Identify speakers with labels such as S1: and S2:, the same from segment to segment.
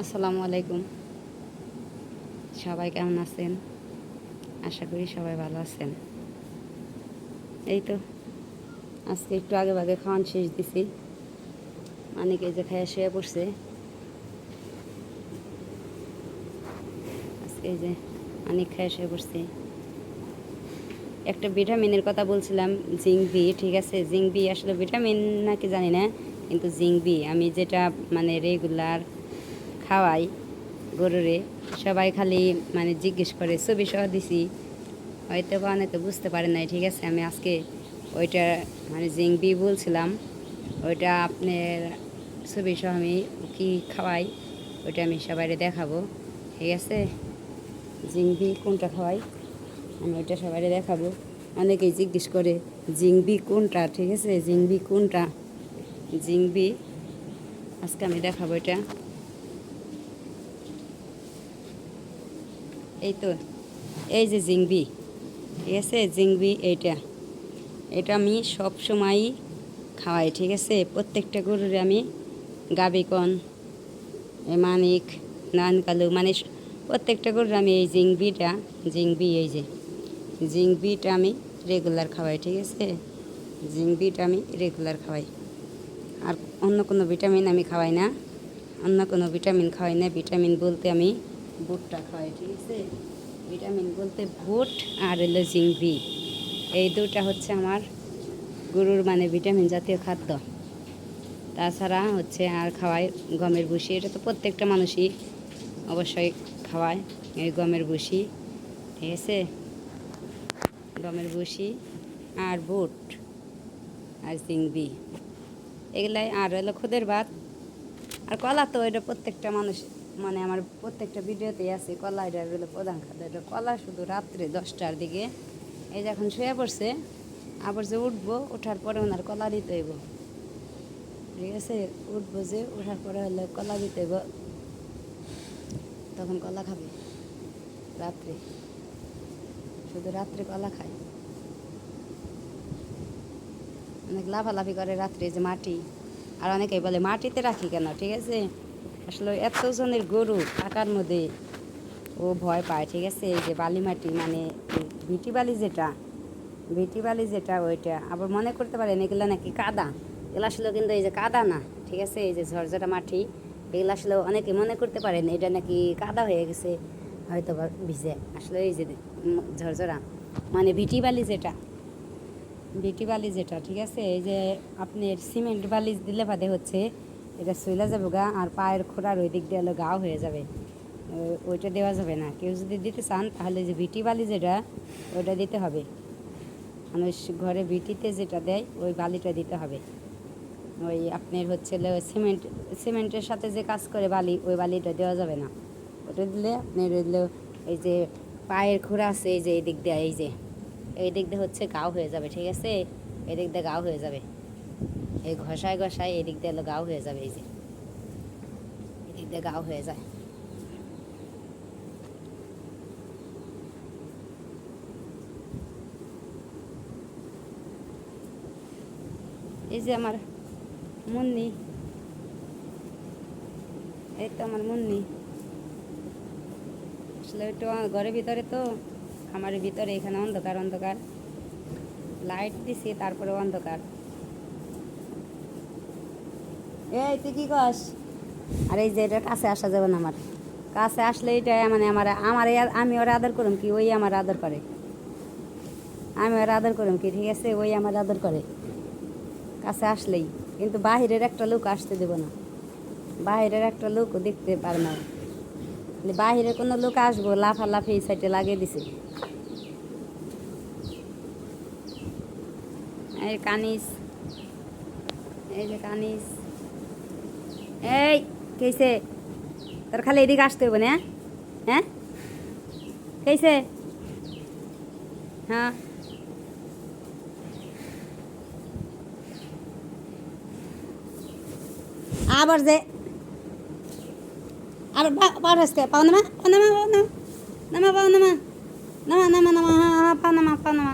S1: আসসালামু আলাইকুম। সবাই কেমন আছেন? আশা করি সবাই ভালো আছেন। এই তো আজকে একটু আগে ভাগে খাওয়ান শেষ দিছি। অনেকে যে খাইয়া শুয়ে পড়ছে। আজকে এই যে অনেক খাইয়া শুয়ে পড়ছে। একটা ভিটামিনের কথা বলছিলাম, জিঙ্ক বি। ঠিক আছে, জিঙ্ক বি আসলে ভিটামিন নাকি জানি না, কিন্তু জিঙ্ক বি আমি যেটা মানে রেগুলার খাওয়াই গরুরে, সবাই খালি মানে জিজ্ঞেস করে, ছবি সহ দিছি, হয়তো বা অনেকে বুঝতে পারে নাই। ঠিক আছে, আমি আজকে ওইটা মানে জিঙ্ক বি বলছিলাম, ওইটা আপনার ছবি সহ আমি কী খাওয়াই ওইটা আমি সবাই দেখাবো। ঠিক আছে, জিঙ্ক বি কোনটা খাওয়াই আমি ওইটা সবাই দেখাবো। অনেকেই জিজ্ঞেস করে জিঙ্ক বি কোনটা। ঠিক আছে, জিঙ্ক বি কোনটা, জিঙ্ক বি আজকে আমি দেখাবো। এটা এই তো, এই যে জিঙ্ক বি। ঠিক আছে, জিঙ্ক বি এইটা, এটা আমি সব সময়ই খাওয়াই। ঠিক আছে, প্রত্যেকটা গরুরে আমি গাবিকন, মানিক, নানকালু মানে প্রত্যেকটা গরুর আমি এই জিঙ্ক বি এই যে জিঙ্ক বিটা আমি রেগুলার খাওয়াই। ঠিক আছে, জিঙ্ক বিটা আমি রেগুলার খাওয়াই। আর অন্য কোনো ভিটামিন আমি খাওয়াই না, অন্য কোনো ভিটামিন খাওয়াই না। ভিটামিন বলতে আমি বুটটা খাওয়াই। ঠিক আছে, ভিটামিন বলতে বুট আর হলো জিঙ্ক বি, এই দুটা হচ্ছে আমার গরুর মানে ভিটামিন জাতীয় খাদ্য। তাছাড়া হচ্ছে আর খাওয়াই গমের ভুসি, এটা তো প্রত্যেকটা মানুষই অবশ্যই খাওয়ায়, এই গমের ভুসি। ঠিক আছে, গমের ভুসি আর বুট আর জিংবি এগুলাই, আর হলো খুদের ভাত আর কলা। তো এটা প্রত্যেকটা মানুষ মানে আমার প্রত্যেকটা ভিডিওতেই আছে, কলা এটা হলো প্রধান খাদ্য। এটা কলা শুধু রাত্রে 10টার দিকে, এই যে এখন শুয়ে পড়ছে, আবার যে উঠবো, ওঠার পরে ওনার কলা দিতে হইব। ঠিক আছে, উঠবো যে ওঠার পরে হলে কলা দিতে হইব, তখন কলা খাবে রাত্রে, শুধু রাত্রে কলা খায়। অনেক লাফালাফি করে রাত্রে, যে মাটি, আর অনেকেই বলে মাটিতে রাখি কেন। ঠিক আছে, আসলে এতজনের গরু থাকার মধ্যে ও ভয় পায়। ঠিক আছে, এই যে বালি মাটি মানে ভিটি বালি যেটা, ভিটি বালি যেটা ওইটা আবার মনে করতে পারেন এগুলো নাকি কাদা, এগুলো আসলে কিন্তু এই যে কাদা না। ঠিক আছে, এই যে ঝরঝরা মাটি, এগুলো আসলে অনেকে মনে করতে পারেন এটা নাকি কাদা হয়ে গেছে, হয়তো বা ভিজে। আসলে এই যে ঝরঝরা মানে ভিটি বালি যেটা, ভিটি বালি যেটা। ঠিক আছে, এই যে আপনার সিমেন্ট বালি দিলে বাদে হচ্ছে এটা সইলা যাবে গা, আর পায়ের খোঁড়ার ওই দিক দিয়ে হলো গাও হয়ে যাবে, ওইটা দেওয়া যাবে না। কেউ যদি দিতে চান তাহলে যে ভিটি বালি যেটা ওইটা দিতে হবে, মানুষ ঘরে ভিটিতে যেটা দেয় ওই বালিটা দিতে হবে। ওই আপনার হচ্ছে সিমেন্টের সাথে যে কাজ করে বালি, ওই বালিটা দেওয়া যাবে না। ওটা দিলে আপনার হইলো এই যে পায়ের খোঁড়া আছে, এই যে এই দিক দিয়ে, এই যে এই দিক দিয়ে হচ্ছে গাও হয়ে যাবে। ঠিক আছে, এই দিক দিয়ে গাও হয়ে যাবে, এই ঘষায় ঘষায় এই দিক দিয়ে হলো গাও হয়ে যাবে, এই যে এই দিক দিয়ে গাও হয়ে যায়। এই যে আমার মুন্নি, এই তো আমার মুন্নি। আসলে একটু ঘরের ভিতরে তো, আমার ভিতরে এখানে অন্ধকার অন্ধকার, লাইট দিছি তারপরে অন্ধকার। এই তুই কী কস? আর এই যে এটা কাছে আসা যাবে না, আমার কাছে আসলে এটা মানে আমার আমার আমি ওর আদর করুম কি, ওই আমার আদর করে, আমি ওর আদর করুম কি। ঠিক আছে, ওই আমার আদর করে কাছে আসলেই, কিন্তু বাহিরের একটা লোক আসতে দেব না, বাহিরের একটা লোকও দেখতে পারে না। বাহিরে কোনো লোক আসবো লাফালাফি এই সাইডে লাগিয়ে দিছে। এই কানিস, এই যে কানিস, এই কেছে তোর খালি এদিকে আসতে হবে না? হ্যাঁ, কেছে? হ্যাঁ, আবার যে আবার পাওয়ার আসতে পাও নামা, পাও নামা, পাও নামা, নামা পাও নামা, নামা নামা নামা, হ্যাঁ পাও নামা, পাও নামা।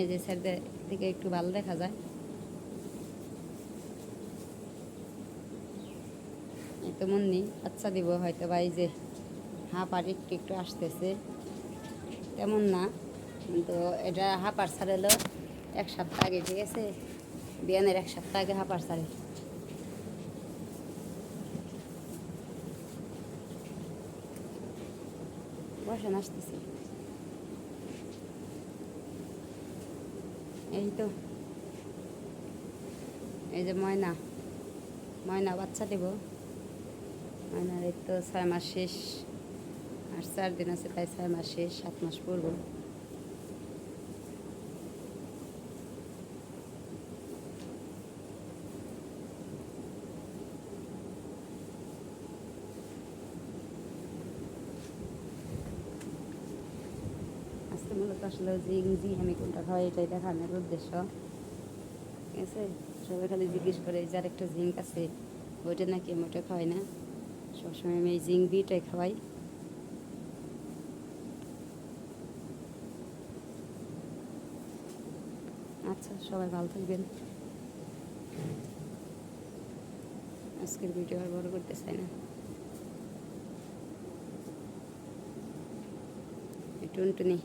S1: এই যে সাইড থেকে একটু ভালো দেখা যায়। এই তো মুন্নি বাচ্চা দিব হয়তো বা এই যে হাঁপার একটু একটু আসতেছে, তেমন না, কিন্তু এটা হাঁপার ছাড়ালো 1 সপ্তাহ আগে, ঠিক আছে, বিয়ানের 1 সপ্তাহ আগে হাঁপার ছাড়ে। বসেন, আসতেছি। এই তো এই যে ময়না, ময়না বাচ্চা দেব। ময়নার এই তো 6 মাস শেষ, আর 4 দিন আছে, তাই 6 মাস শেষ, 7 মাস পড়ব। আজকে মূলত আসলে জি আমি কোনটা খাওয়াই এটাই দেখানোর উদ্দেশ্য, ঠিক আছে। সবাই খালি জিজ্ঞেস করে যার একটা জিঙ্ক আছে ওইটা নাকি, আমি ওটা খাওয়াই না, সবসময় আমি এই জিঙ্ক বিটাই খাওয়াই। আচ্ছা, সবাই ভালো থাকবেন। আজকের ভিডিও আর বড় করতে চাই না। টুনটুনি